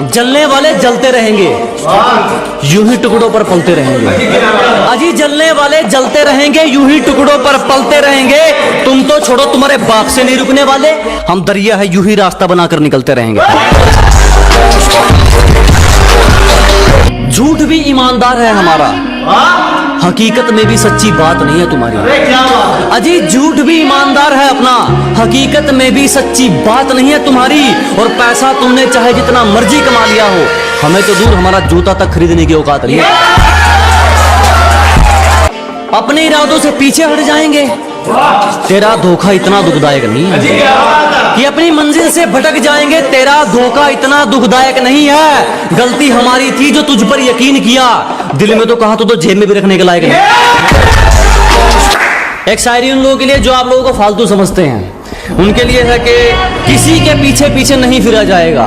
जलने वाले जलते रहेंगे, यूं ही टुकड़ों पर पलते रहेंगे। अजी जलने वाले जलते रहेंगे, यूं ही टुकड़ों पर पलते रहेंगे। तुम तो छोड़ो, तुम्हारे बाप से नहीं रुकने वाले, हम दरिया है यूं ही रास्ता बनाकर निकलते रहेंगे। झूठ भी ईमानदार है हमारा, हकीकत में भी सच्ची बात नहीं है तुम्हारी। अजी झूठ भी ईमानदार है अपना, हकीकत में भी सच्ची बात नहीं है तुम्हारी। और पैसा तुमने चाहे जितना मर्जी कमा लिया हो, हमें तो दूर हमारा जूता तक खरीदने की औकात नहीं है। अपने इरादों से पीछे हट जाएंगे। तेरा धोखा इतना दुखदायक नहीं है कि अपनी मंजिल से भटक जाएंगे। तेरा धोखा इतना दुखदायक नहीं है। गलती हमारी थी जो तुझ पर यकीन किया, दिल में तो कहा तो जेब में भी रखने के लायक नहीं। एक शायरी उन लोगों के लिए जो आप लोगों को फालतू समझते हैं, उनके लिए है कि किसी के पीछे पीछे नहीं फिरा जाएगा,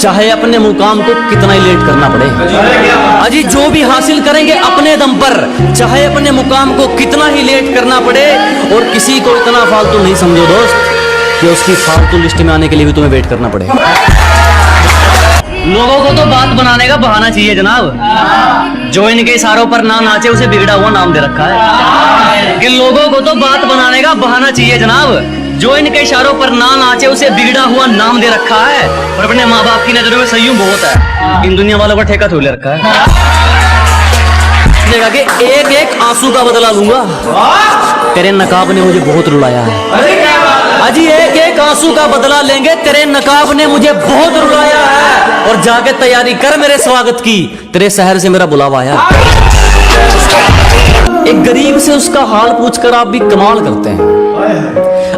चाहे अपने मुकाम को कितना ही लेट करना पड़े। अजी जो भी हासिल करेंगे अपने दम पर, चाहे अपने मुकाम को कितना ही लेट करना पड़े। और किसी को इतना फालतू नहीं समझो दोस्त कि उसकी फालतू लिस्ट में आने के लिए भी तुम्हें वेट करना पड़े। लोगों को तो बात बनाने का बहाना चाहिए जनाब। जो इनके इशारों पर ना नाचे उसे बिगड़ा हुआ नाम दे रखा है। कि लोगों को तो बात बनाने का बहाना चाहिए जनाब। जो इनके इशारों पर ना नाचे उसे बिगड़ा हुआ नाम दे रखा है। और अपने माँ बाप की नजरों में संयम बहुत है, इन दुनिया वालों का ठेका थोड़ ले रखा है। कि एक एक आंसू का बदला लूंगा, तेरे नकाब ने मुझे बहुत रुलाया है। अजी एक एक आंसू का बदला लेंगे, तेरे नकाब ने मुझे बहुत रुलाया है। और जाके तैयारी कर मेरे स्वागत की, तेरे शहर से मेरा बुलावा आया। एक गरीब से उसका हाल पूछकर आप भी कमाल करते हैं।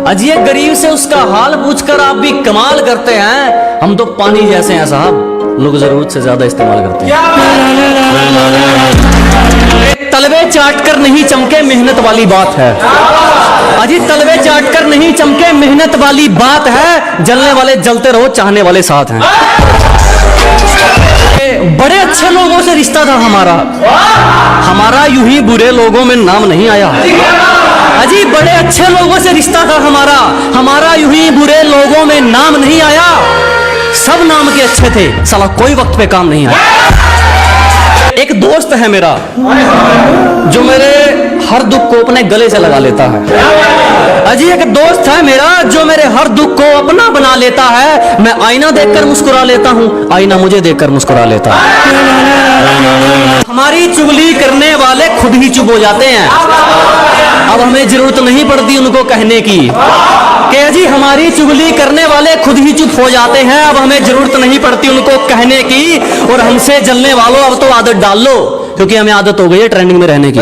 अजी एक गरीब से उसका हाल पूछकर आप भी कमाल करते हैं। हम तो पानी जैसे हैं साहब, लोग जरूरत से ज्यादा इस्तेमाल करते हैं। तलवे चाट कर नहीं चमके मेहनत वाली बात है। अजी तलवे चाट कर नहीं चमके मेहनत वाली बात है। जलने वाले जलते रहो, चाहने वाले साथ हैं। बड़े अच्छे लोगों से रिश्ता था हमारा यूं ही बुरे लोगों में नाम नहीं आया। अजी बड़े अच्छे लोगों से रिश्ता था हमारा यूं ही बुरे लोगों में नाम नहीं आया। सब नाम के अच्छे थे, साला कोई वक्त पे काम नहीं आया। एक दोस्त है मेरा जो मेरे हर दुख को अपने गले से लगा लेता है। अजी एक दोस्त है मेरा जो मेरे हर दुख को अपना बना लेता है। मैं आईना देखकर मुस्कुरा लेता हूँ, आईना मुझे देखकर मुस्कुरा लेता है। हमारी चुगली करने वाले खुद ही चुप हो जाते हैं। अब हमें जरूरत नहीं पड़ती उनको कहने की कि जी हमारी चुगली करने वाले खुद ही चुप हो जाते हैं। अब हमें जरूरत नहीं पड़ती उनको कहने की। और हमसे जलने वालों अब तो आदत डाल लो, क्योंकि हमें आदत हो गई है ट्रेंडिंग में रहने की।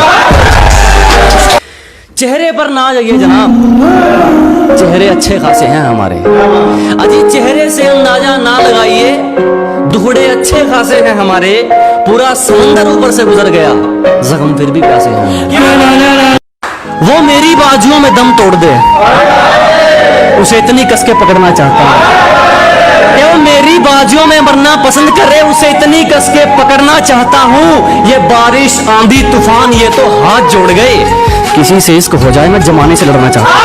चेहरे पर ना जाइए जनाब, चेहरे अच्छे खासे हैं हमारे। अजी चेहरे से अंदाजा ना लगाइए, दुखड़े अच्छे खासे हैं हमारे। पूरा समंदर ऊपर से गुजर गया, जख्म फिर भी प्यासे हैं। वो मेरी बाजुओं में दम तोड़ दे, उसे इतनी कस के पकड़ना चाहता हूँ। वो मेरी बाजुओं में मरना पसंद करे, उसे इतनी कस के पकड़ना चाहता हूँ। ये बारिश आंधी तूफान ये तो हाथ जोड़ गए, किसी से इश्क हो जाए मैं जमाने से लड़ना चाहता हूँ।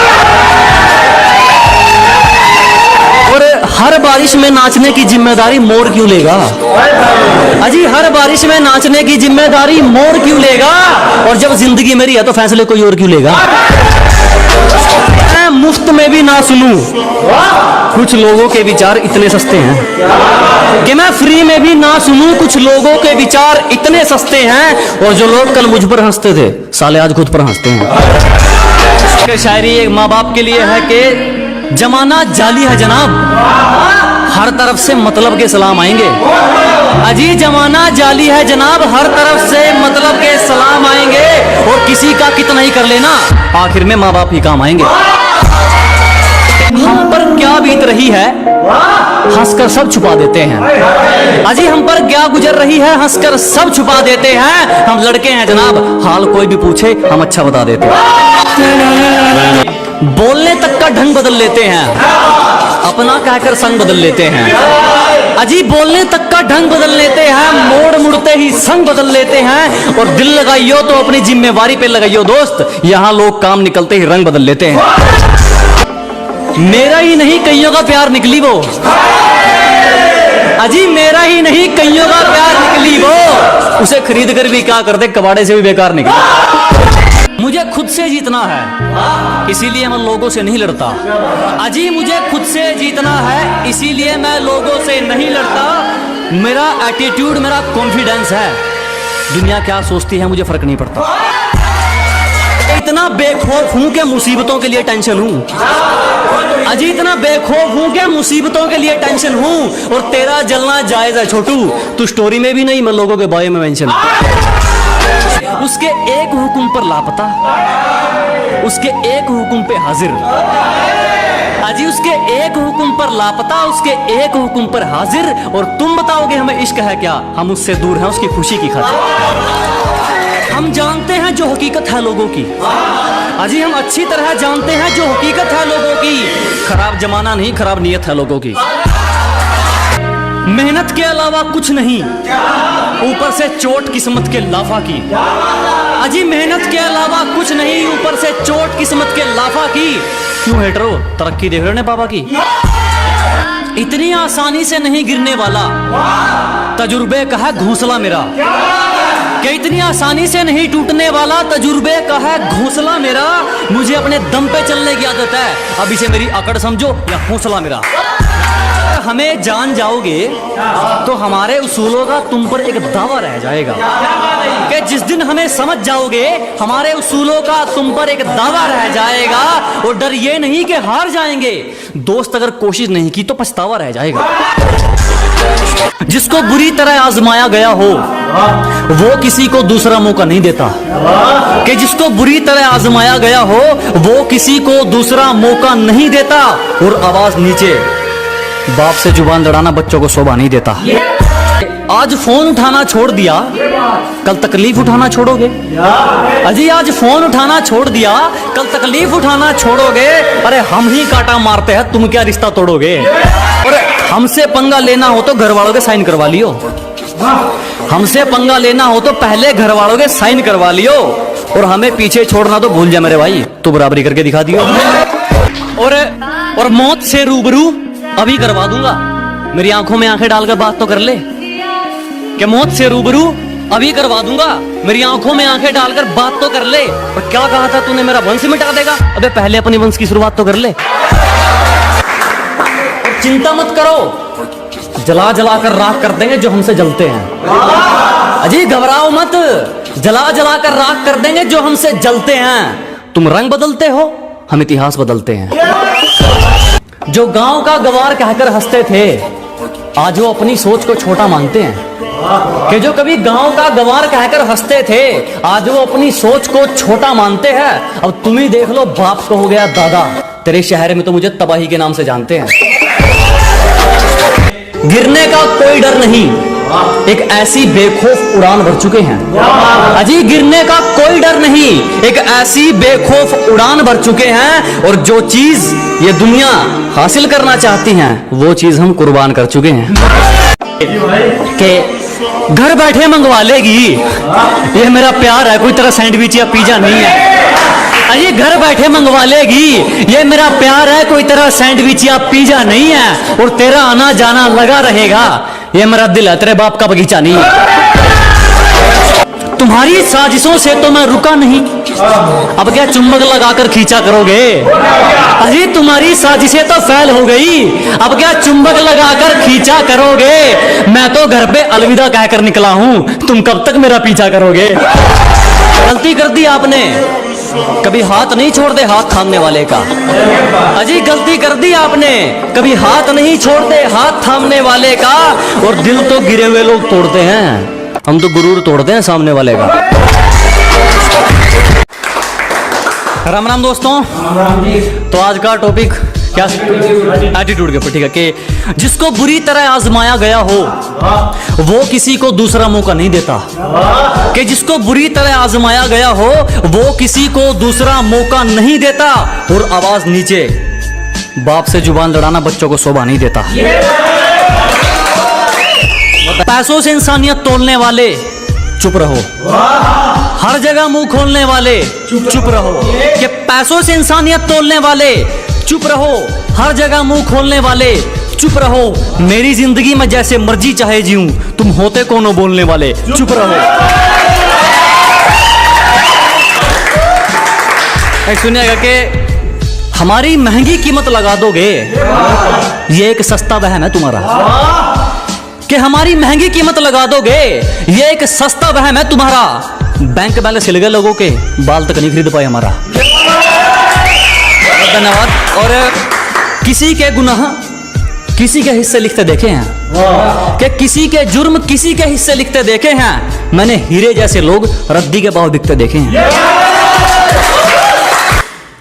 और हर बारिश में नाचने की जिम्मेदारी मोर क्यों लेगा? अजी हर बारिश में नाचने की जिम्मेदारी मोर क्यों लेगा? और जब जिंदगी मेरी है तो फैसले कोई और क्यों लेगा? मैं मुफ्त में भी ना सुनूं, कुछ लोगों के विचार इतने सस्ते हैं कि मैं फ्री में भी ना सुनूं। कुछ लोगों के विचार इतने सस्ते हैं, और जो लोग कल मुझ पर हंसते थे साले आज खुद पर हंसते हैं। शायरी एक माँ बाप के लिए है कि जमाना जाली है जनाब, हर तरफ से मतलब के सलाम आएंगे। अजी जमाना जाली है जनाब, हर तरफ से मतलब के सलाम आएंगे। और किसी का कितना ही कर लेना, आखिर में माँ बाप ही काम आएंगे। हम पर क्या बीत रही है हंसकर सब छुपा देते हैं। अजी हम पर क्या गुजर रही है हंसकर सब छुपा देते हैं। हम लड़के हैं जनाब, हाल कोई भी पूछे हम अच्छा बता देते हैं। बोलने तक का ढंग बदल लेते हैं, अपना कहकर संग बदल लेते हैं। अजी बोलने तक का ढंग बदल लेते हैं, मोड़ मुड़ते ही संग बदल लेते हैं। और दिल लगाइयो तो अपनी जिम्मेवारी पे लगाइयो दोस्त, यहाँ लोग काम निकलते ही रंग बदल लेते हैं। मेरा ही नहीं कईयों का प्यार निकली वो, अजी मेरा ही नहीं कईयों का प्यार निकली वो, उसे खरीद कर भी क्या करते, कबाड़े से भी बेकार निकली। मुझे खुद से जीतना है इसीलिए मैं लोगों से नहीं लड़ता। अजी मुझे खुद से जीतना है इसीलिए मैं लोगों से नहीं लड़ता। मेरा एटीट्यूड, मेरा कॉन्फिडेंस है, दुनिया क्या सोचती है मुझे फर्क नहीं पड़ता। इतना बेखौफ हूं कि मुसीबतों के लिए टेंशन हूं। अजी इतना बेखौफ हूं कि मुसीबतों के लिए टेंशन हूं। और तेरा जलना जायज है छोटू, तू स्टोरी में भी नहीं, मैं लोगों के बारे में मेंशन। उसके एक हुक्म पर लापता, उसके एक हुक्म पे हाजिर। अजी उसके एक हुक्म पर लापता, उसके एक हुक्म पर हाजिर। और तुम बताओगे हमें इश्क है क्या, हम उससे दूर हैं उसकी खुशी की खातिर। हम जानते हैं जो हकीकत है लोगों की। अजी हम अच्छी तरह जानते हैं जो हकीकत है लोगों की। खराब जमाना नहीं, खराब नीयत है लोगों की। मेहनत के अलावा कुछ नहीं, ऊपर से चोट किस्मत के लाफा की। अजी मेहनत के अलावा कुछ नहीं, ऊपर से चोट किस्मत के लाफा की। क्यों हेटरो, तरक्की देख रहे हो बाबा की। इतनी आसानी से नहीं गिरने वाला, तजुर्बे का है घोंसला मेरा। कि इतनी आसानी से नहीं टूटने वाला, तजुर्बे का है घोंसला मेरा। मुझे अपने दम पे चलने की आदत है, अब इसे मेरी अकड़ समझो या हौसला मेरा। हमें जान जाओगे तो हमारे उसूलों का तुम पर एक दावा रह जाएगा। कि जिस दिन हमें समझ जाओगे हमारे उसूलों का तुम पर एक दावा रह जाएगा। और डर ये नहीं कि हार जाएंगे, दोस्त अगर कोशिश नहीं की तो पछतावा रह जाएगा। जिसको बुरी तरह आजमाया गया हो वो किसी को दूसरा मौका नहीं देता। कि जिसको बुरी तरह आजमाया गया हो वो किसी को दूसरा मौका नहीं देता। और आवाज नीचे, बाप से जुबान लड़ाना बच्चों को शोभा नहीं देता। आज फोन उठाना छोड़ दिया, कल तकलीफ उठाना छोड़ोगे। अजी आज फोन उठाना छोड़ दिया, कल तकलीफ उठाना छोड़ोगे। अरे हम ही कांटा मारते हैं, तुम क्या रिश्ता तोड़ोगे। और हमसे पंगा लेना हो तो घर वालों के साइन करवा लियो। हमसे पंगा लेना हो तो पहले घर वालों के साइन करवा लियो। और हमें पीछे छोड़ना तो भूल जा मेरे भाई, तू बराबरी करके दिखा दियो। और मौत से रूबरू अभी करवा दूंगा, मेरी आंखों में आंखें डालकर बात तो कर ले। कि मौत से रूबरू अभी करवा दूंगा, मेरी आंखों में आंखें डालकर बात तो कर ले। और क्या कहा था तूने, मेरा वंश मिटा देगा। अबे पहले अपनी वंश की शुरुआत तो कर ले। और चिंता मत करो, जला जला कर राख कर देंगे जो हमसे जलते हैं। अजी घबराओ मत, जला जला कर राख कर देंगे जो हमसे जलते हैं। तुम रंग बदलते हो, हम इतिहास बदलते हैं। जो गांव का गवार कहकर हंसते थे आज वो अपनी सोच को छोटा मानते हैं। कि जो कभी गांव का गवार कहकर हंसते थे आज वो अपनी सोच को छोटा मानते हैं। अब तुम ही देख लो, बाप को हो गया दादा, तेरे शहर में तो मुझे तबाही के नाम से जानते हैं। गिरने का कोई डर नहीं, एक ऐसी बेखौफ उड़ान भर चुके हैं। अजी गिरने का कोई डर नहीं, एक ऐसी बेखौफ उड़ान भर चुके हैं। और जो चीज ये दुनिया हासिल करना चाहती है वो चीज हम कुर्बान कर चुके हैं। कि घर बैठे मंगवा लेगी, ये मेरा प्यार है, कोई तरह सैंडविच या पिज्जा नहीं है। अरे घर बैठे मंगवा लेगी, ये मेरा प्यार है, कोई तरह सैंडविच या पिज्जा नहीं है। और तेरा आना जाना लगा रहेगा, ये मेरा दिल है, तेरे बाप का बगीचा नहीं है। तुम्हारी साजिशों से तो मैं रुका नहीं, अब क्या चुंबक लगाकर खींचा करोगे। अरे तुम्हारी साजिशें तो फैल हो गई, अब क्या चुंबक लगाकर खींचा करोगे। मैं तो घर पे अलविदा कहकर निकला हूं, तुम कब तक मेरा पीछा करोगे। गलती कर दी आपने, कभी हाथ नहीं छोड़ते हाथ थामने वाले का। अजी गलती कर दी आपने, कभी हाथ नहीं छोड़ते हाथ थामने वाले का। और दिल तो गिरे हुए लोग तोड़ते हैं, हम तो गुरूर तोड़ते हैं सामने वाले का। राम राम दोस्तों, तो आज का टॉपिक क्या, एटीट्यूड के ऊपर, ठीक है। कि जिसको बुरी तरह आजमाया गया हो वो किसी को दूसरा मौका नहीं देता। कि जिसको बुरी तरह आजमाया गया हो वो किसी को दूसरा मौका नहीं देता। और आवाज नीचे, बाप से जुबान लड़ाना बच्चों को शोभा नहीं देता। पैसों से इंसानियत तोलने वाले चुप रहो, हर जगह मुंह खोलने वाले चुप रहो। कि पैसों से इंसानियत तोलने वाले चुप रहो, हर जगह मुंह खोलने वाले चुप रहो, मेरी जिंदगी में जैसे मर्जी चाहे जीऊं, तुम होते कौन हो बोलने वाले, चुप रहो। सुनिएगा कि हमारी महंगी कीमत लगा दोगे, ये एक सस्ता वहम है तुम्हारा। कि हमारी महंगी कीमत लगा दोगे, ये एक सस्ता वहम है तुम्हारा। बैंक बैलेंस हिल गए लोगों के, बाल तक नहीं खरीद पाए हमारा। धन्यवाद। और किसी के गुनाह किसी के हिस्से लिखते देखे हैं, कि किसी के जुर्म किसी के हिस्से लिखते देखे हैं। मैंने हीरे जैसे लोग रद्दी के भाव बिकते देखे हैं।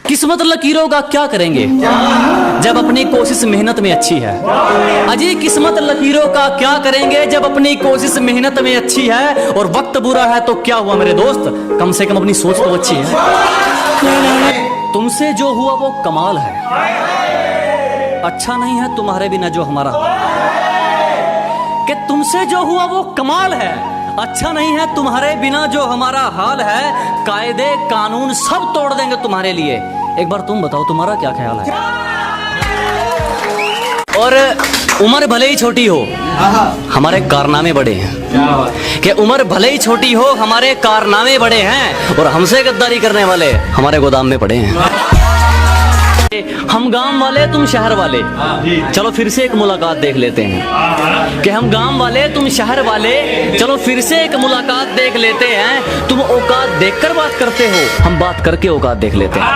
किस्मत लकीरों का क्या करेंगे जब अपनी कोशिश मेहनत में अच्छी है। अजी किस्मत लकीरों का क्या करेंगे जब अपनी कोशिश मेहनत में अच्छी है। और वक्त बुरा है तो क्या हुआ मेरे दोस्त, कम से कम अपनी सोच तो अच्छी है। तुमसे जो हुआ वो कमाल है, अच्छा नहीं है तुम्हारे बिना जो हमारा। कि तुमसे जो हुआ वो कमाल है, अच्छा नहीं है तुम्हारे बिना जो हमारा हाल है। कायदे कानून सब तोड़ देंगे तुम्हारे लिए। एक बार तुम बताओ तुम्हारा क्या ख्याल है। और उम्र भले ही छोटी हो, हमारे कारनामे बड़े हैं। कि उम्र भले ही छोटी हो, हमारे कारनामे बड़े हैं। और हमसे गद्दारी करने वाले हमारे गोदाम में पड़े हैं। हम गांव वाले तुम शहर वाले, चलो फिर से एक मुलाकात देख लेते हैं। कि हम गांव वाले तुम शहर वाले, चलो फिर से एक मुलाकात देख लेते हैं। तुम औकात देखकर बात करते हो, हम बात करके औकात देख लेते हैं।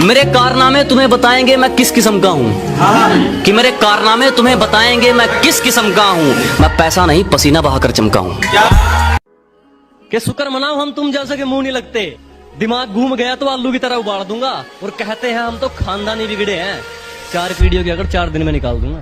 मेरे कारनामे तुम्हें बताएंगे मैं किस किस्म का हूँ। कि मेरे कारनामे तुम्हें बताएंगे मैं किस किस्म का हूँ। मैं पैसा नहीं पसीना बहाकर चमका हूँ। कि शुक्र मनाओ हम तुम जैसे के मुंह नहीं लगते, दिमाग घूम गया तो आलू की तरह उबाल दूंगा। और कहते हैं हम तो खानदानी बिगड़े हैं, 4 पीढ़ियों की अगर 4 दिन में निकाल दूंगा।